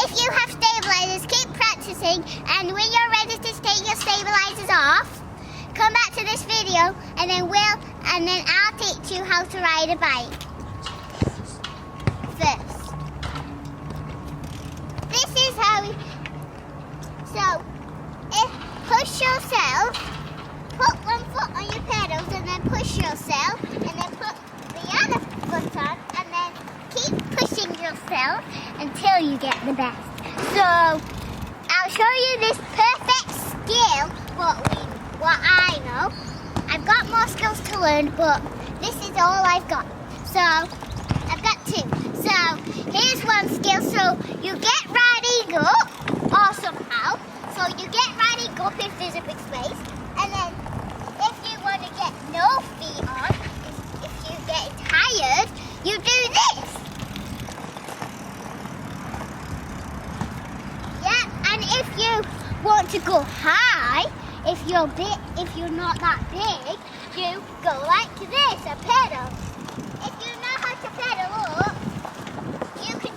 if you have stabilisers, keep practicing, and when you're ready to take your stabilisers off, come back to this video, and then I'll teach you how to ride a bike. First, this is how push yourself, put one foot on your pedals, and then push yourself, and then put the other foot on, and then keep pushing yourself until you get the best. So I'll show you this perfect skill, what I know. I've got more skills to learn, but this is all I've got. So I've got two. So here's one skill. So you get riding up, or somehow. So you get riding up if there's a big space, and then if you want to get no feet on, if you get tired, you do this. Yeah, and if you want to go high, if you're not that big, you go like this, a pedal. If you know how to pedal up, you can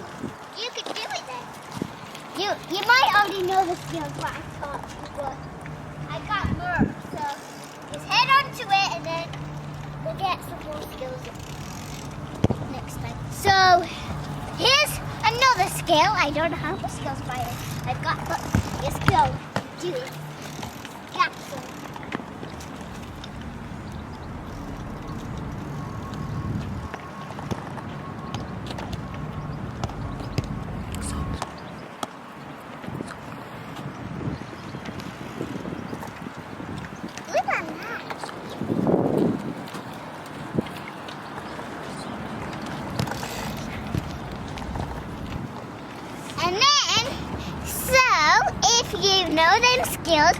do it then. You might already know the skills what I taught you, but I got more. So just head on to it, and then we'll get some more skills next time. So here's another skill. I don't have the skills by it. I've got, but let's go do it. Capsule. Look at that. And then, so if you know them skills,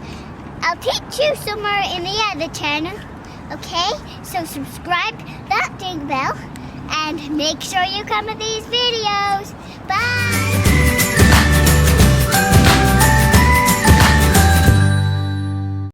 I'll teach you somewhere in the other channel, okay? So subscribe, that ding bell, and make sure you come to these videos.